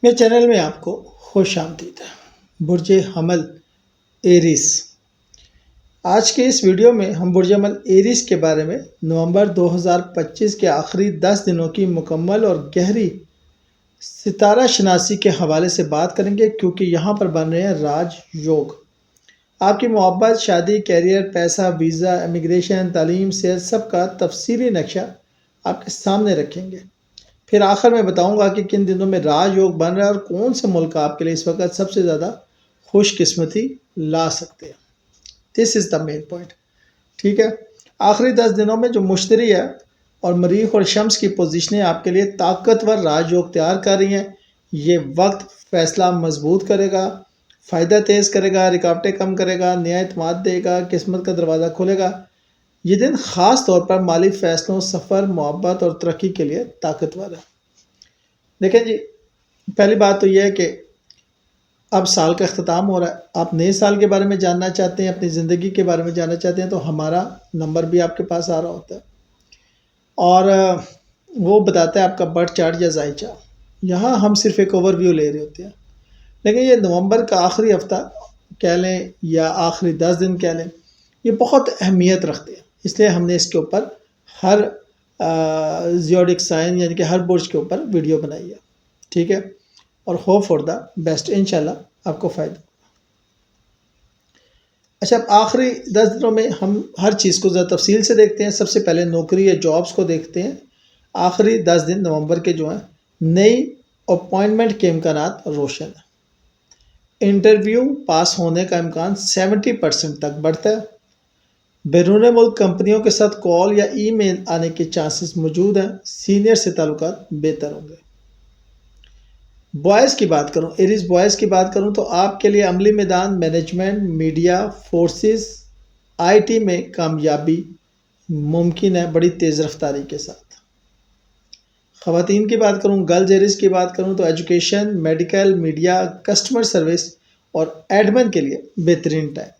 میرے چینل میں آپ کو خوش آمدید ہے۔ برج حمل ایریس، آج کے اس ویڈیو میں ہم برج حمل ایریس کے بارے میں نومبر 2025 کے آخری 10 دنوں کی مکمل اور گہری ستارہ شناسی کے حوالے سے بات کریں گے، کیونکہ یہاں پر بن رہے ہیں راج یوگ۔ آپ کی محبت، شادی، کیریئر، پیسہ، ویزا، امیگریشن، تعلیم، صحت، سب کا تفصیلی نقشہ آپ کے سامنے رکھیں گے۔ پھر آخر میں بتاؤں گا کہ کن دنوں میں راج یوگ بن رہا ہے اور کون سے ملک آپ کے لیے اس وقت سب سے زیادہ خوش قسمتی لا سکتے ہیں۔ دس از دا مین پوائنٹ، ٹھیک ہے۔ آخری 10 دنوں میں جو مشتری ہے اور مریخ اور شمس کی پوزیشنیں آپ کے لیے طاقتور راج یوگ تیار کر رہی ہیں۔ یہ وقت فیصلہ مضبوط کرے گا، فائدہ تیز کرے گا، رکاوٹیں کم کرے گا، نیا اعتماد دے گا، قسمت کا دروازہ کھولے گا۔ یہ دن خاص طور پر مالی فیصلوں، سفر، محبت اور ترقی کے لیے طاقتور ہے۔ دیکھیں جی، پہلی بات تو یہ ہے کہ اب سال کا اختتام ہو رہا ہے۔ آپ نئے سال کے بارے میں جاننا چاہتے ہیں، اپنی زندگی کے بارے میں جاننا چاہتے ہیں، تو ہمارا نمبر بھی آپ کے پاس آ رہا ہوتا ہے اور وہ بتاتا ہے آپ کا برتھ چارٹ یا زائچہ۔ یہاں ہم صرف ایک اوور ویو لے رہے ہوتے ہیں، لیکن یہ نومبر کا آخری ہفتہ کہہ لیں یا آخری 10 دن کہہ لیں، یہ بہت اہمیت رکھتے ہیں۔ اس لیے ہم نے اس کے اوپر ہر زیوڈک سائن یعنی کہ ہر برج کے اوپر ویڈیو بنائی ہے، ٹھیک ہے، اور ہوپ فار دا بیسٹ، انشاءاللہ آپ کو فائدہ۔ اچھا، اب آخری 10 دنوں میں ہم ہر چیز کو ذرا تفصیل سے دیکھتے ہیں۔ سب سے پہلے نوکری یا جابس کو دیکھتے ہیں۔ آخری 10 دن نومبر کے جو ہیں، نئی اپوائنٹمنٹ کے امکانات روشن ہیں۔ انٹرویو پاس ہونے کا امکان 70% تک بڑھتا ہے۔ بیرون ملک کمپنیوں کے ساتھ کال یا ای میل آنے کے چانسز موجود ہیں۔ سینئر سے تعلقات بہتر ہوں گے۔ بوائز کی بات کروں، ایریز بوائز کی بات کروں تو آپ کے لیے عملی میدان، management, media, forces, I T میں کامیابی ممکن ہے بڑی تیز رفتاری کے ساتھ۔ خواتین کی بات کروں، گرلز ایریز کی بات کروں تو education, medical, media, customer service اور ایڈمن کے لیے بہترین ٹائم۔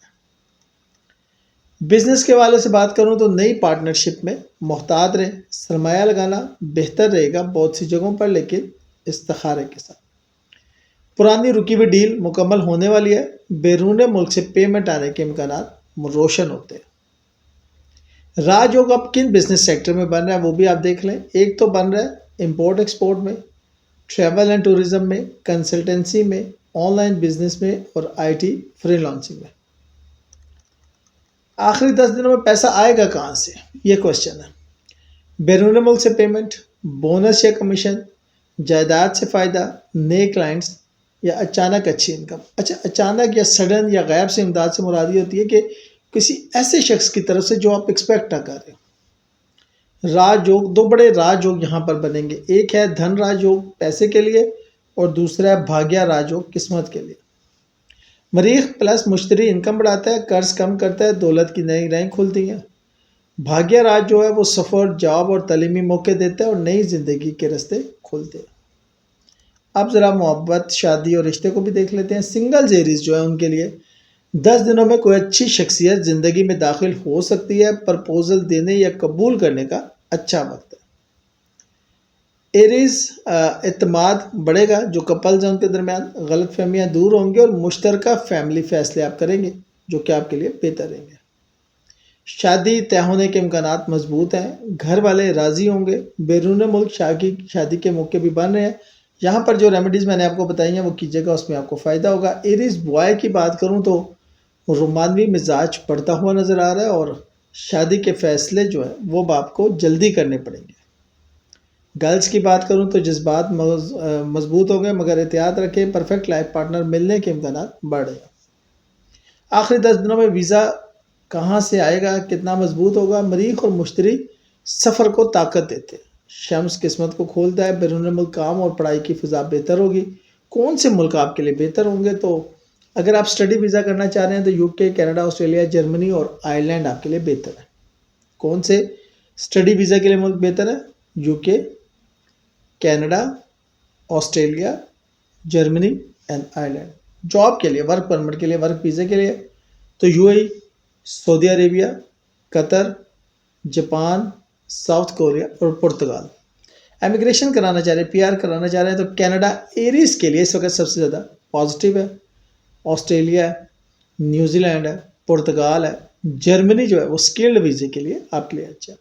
بزنس کے حوالے سے بات کروں تو نئی پارٹنرشپ میں محتاط رہیں، سرمایہ لگانا بہتر رہے گا بہت سی جگہوں پر، لیکن استخارے کے ساتھ۔ پرانی رکی ہوئی ڈیل مکمل ہونے والی ہے۔ بیرون ملک سے پیمنٹ آنے کے امکانات روشن ہوتے ہیں۔ راج یوگ اب کن بزنس سیکٹر میں بن رہا ہے وہ بھی آپ دیکھ لیں۔ ایک تو بن رہا ہے امپورٹ ایکسپورٹ میں، ٹریول اینڈ ٹورزم میں، کنسلٹنسی میں، آن لائن بزنس میں اور آئی ٹی فری لانسنگ میں۔ آخری 10 دنوں میں پیسہ آئے گا کہاں سے، یہ کوشچن ہے۔ بیرون ملک سے پیمنٹ، بونس یا کمیشن، جائیداد سے فائدہ، نئے کلائنٹس یا اچانک اچھی انکم۔ اچھا، اچانک یا سڈن یا غیب سے امداد سے مراد یہ ہوتی ہے کہ کسی ایسے شخص کی طرف سے جو آپ ایکسپیکٹ نہ کر رہے ہو۔ راج یوگ، دو بڑے راج یوگ یہاں پر بنیں گے۔ ایک ہے دھن راج یوگ پیسے کے لیے، اور دوسرا ہے بھاگیہ راج یوگ قسمت کے لیے۔ مریخ پلس مشتری انکم بڑھاتا ہے، قرض کم کرتا ہے، دولت کی نئی راہیں کھلتی ہیں۔ بھاگیہ راج جو ہے وہ سفر، جاب اور تعلیمی موقع دیتا ہے اور نئی زندگی کے راستے کھولتے ہیں۔ اب ذرا محبت، شادی اور رشتے کو بھی دیکھ لیتے ہیں۔ سنگل ایریز جو ہے ان کے لیے 10 دنوں میں کوئی اچھی شخصیت زندگی میں داخل ہو سکتی ہے۔ پرپوزل دینے یا قبول کرنے کا اچھا وقت ہے۔ ایریز اعتماد بڑھے گا، جو کپلز ہیں ان کے درمیان غلط فہمیاں دور ہوں گی اور مشترکہ فیملی فیصلے آپ کریں گے جو کہ آپ کے لیے بہتر رہیں گے۔ شادی طے ہونے کے امکانات مضبوط ہیں، گھر والے راضی ہوں گے۔ بیرون ملک شادی کے موقع بھی بن رہے ہیں۔ یہاں پر جو ریمیڈیز میں نے آپ کو بتائی ہیں وہ کیجیے گا، اس میں آپ کو فائدہ ہوگا۔ ایریز بوائے کی بات کروں تو رومانوی مزاج بڑھتا ہوا نظر آ رہا ہے اور شادی کے فیصلے جو ہیں وہ آپ کو جلدی کرنے پڑیں گے۔ گرلز کی بات کروں تو جذبات مضبوط ہو گئے، مگر احتیاط رکھیں، پرفیکٹ لائف پارٹنر ملنے کے امکانات بڑھ رہے ہیں۔ آخری 10 دنوں میں ویزا کہاں سے آئے گا، کتنا مضبوط ہوگا۔ مریخ اور مشتری سفر کو طاقت دیتے ہیں، شمس قسمت کو کھولتا ہے۔ بیرون ملک کام اور پڑھائی کی فضا بہتر ہوگی۔ کون سے ملک آپ کے لیے بہتر ہوں گے، تو اگر آپ اسٹڈی ویزا کرنا چاہ رہے ہیں تو UK، کینیڈا، آسٹریلیا، جرمنی اور آئرلینڈ آپ کے لیے بہتر ہے۔ کون سے اسٹڈی ویزا کے لیے ملک بہتر ہے؟ UK، Canada, Australia, Germany and Ireland. Job کے لیے، ورک پرمٹ کے لیے، ورک ویزے کے لیے تو UAE، سعودی عربیہ، قطر، جاپان، ساؤتھ کوریا اور پرتگال۔ امیگریشن کرانا چاہ رہے ہیں, PR کرانا چاہ رہے ہیں, تو کینیڈا ایریز کے لیے اس وقت سب سے زیادہ پازیٹیو ہے. آسٹریلیا ہے, نیوزی لینڈ ہے, پرتگال ہے, جرمنی جو ہے وہ اسکلڈ ویزے کے لیے آپ کے لیے اچھا.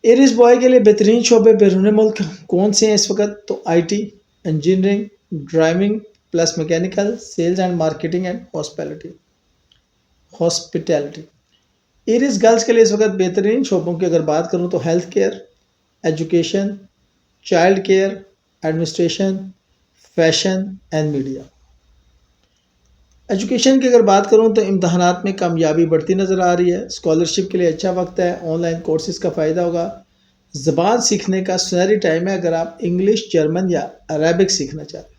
ایریز بوائے کے لیے بہترین شعبے بیرون ملک کون سے ہیں اس وقت؟ تو IT, engineering, driving plus mechanical, sales and marketing and hospitality. Areas girls کے لیے اس وقت بہترین شعبوں کی اگر بات کروں تو health care, education, child care, administration, fashion and media. Education کی اگر بات کروں تو امتحانات میں کامیابی بڑھتی نظر آ رہی ہے. اسکالرشپ کے لیے اچھا وقت ہے. آن لائن کورسز کا فائدہ ہوگا. زبان سیکھنے کا سنہری ٹائم ہے اگر آپ انگلش, جرمن یا عربک سیکھنا چاہتے ہیں.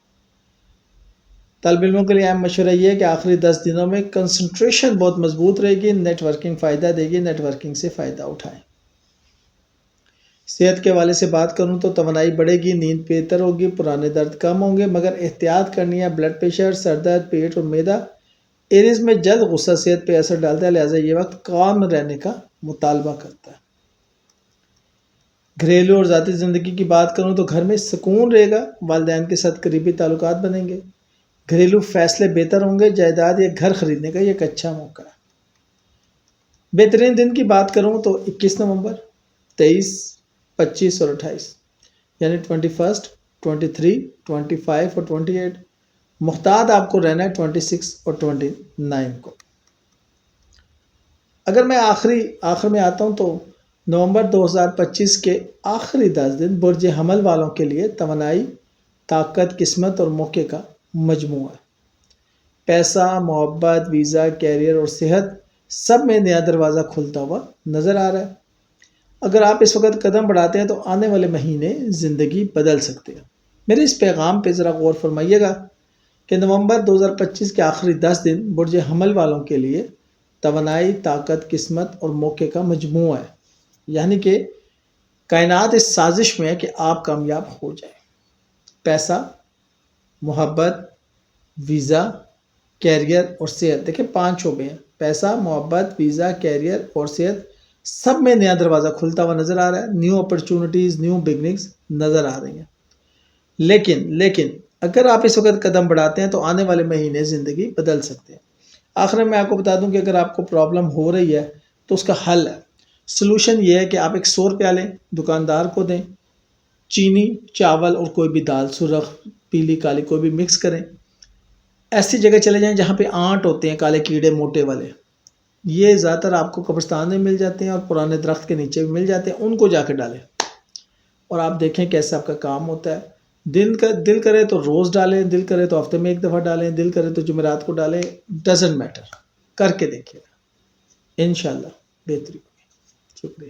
طالب علموں کے لیے اہم مشورہ یہ ہے کہ آخری 10 دنوں میں کنسنٹریشن بہت مضبوط رہے گی. نیٹ ورکنگ فائدہ دے گی, نیٹ ورکنگ سے فائدہ اٹھائیں. صحت کے حوالے سے بات کروں تو توانائی بڑھے گی, نیند بہتر ہوگی, پرانے درد کم ہوں گے, مگر احتیاط کرنی ہے. بلڈ پریشر, سر درد, پیٹ اور معدہ. ایریز میں جلد غصہ صحت پہ اثر ڈالتا ہے, لہٰذا یہ وقت کام رہنے کا مطالبہ کرتا ہے. گھریلو اور ذاتی زندگی کی بات کروں تو گھر میں سکون رہے گا, والدین کے ساتھ قریبی تعلقات بنیں گے, گھریلو فیصلے بہتر ہوں گے, جائیداد یا گھر خریدنے کا یہ ایک اچھا موقع ہے. بہترین دن کی بات کروں تو 21 نومبر, 23, 25 اور 28 یعنی 21, 23, 25 اور 28. محتاط آپ کو رہنا ہے 26 اور 29 کو. اگر میں آخر میں آتا ہوں تو نومبر 2025 کے آخری 10 دن برج حمل والوں کے لیے توانائی, طاقت, قسمت اور موقع کا مجموعہ ہے. پیسہ, محبت, ویزا, کیریئر اور صحت سب میں نیا دروازہ کھلتا ہوا نظر آ رہا ہے. اگر آپ اس وقت قدم بڑھاتے ہیں تو آنے والے مہینے زندگی بدل سکتے ہیں. میرے اس پیغام پہ ذرا غور فرمائیے گا کہ نومبر 2025 کے آخری 10 دن برج حمل والوں کے لیے توانائی, طاقت, قسمت اور موقع کا مجموعہ ہے. یعنی کہ کائنات اس سازش میں ہے کہ آپ کامیاب ہو جائیں. پیسہ, محبت, ویزا, کیریئر اور صحت. دیکھیں 5 شعبے ہیں. پیسہ, محبت, ویزا, کیریئر اور صحت سب میں نیا دروازہ کھلتا ہوا نظر آ رہا ہے. نیو اپرچونٹیز, نیو بگننگز نظر آ رہی ہیں. لیکن اگر آپ اس وقت قدم بڑھاتے ہیں تو آنے والے مہینے زندگی بدل سکتے ہیں. آخر میں آپ کو بتا دوں کہ اگر آپ کو پرابلم ہو رہی ہے تو اس کا حل ہے. سلوشن یہ ہے کہ آپ 100 روپیہ لیں, دکاندار کو دیں, چینی, چاول اور کوئی بھی دال, سرخ, پیلی, کالی کوئی بھی مکس کریں. ایسی جگہ چلے جائیں جہاں پہ آنٹ ہوتے ہیں, کالے کیڑے موٹے والے. یہ زیادہ تر آپ کو قبرستان میں مل جاتے ہیں اور پرانے درخت کے نیچے بھی مل جاتے ہیں. ان کو جا کے ڈالیں اور آپ دیکھیں کیسے آپ کا کام ہوتا ہے. دل کرے تو روز ڈالیں, دل کرے تو ہفتے میں 1 دفعہ ڈالیں, دل کرے تو جمعرات کو ڈالیں. ڈزنٹ میٹر, کر کے دیکھیے گا, انشاءاللہ بہتری ہوگی. شکریہ.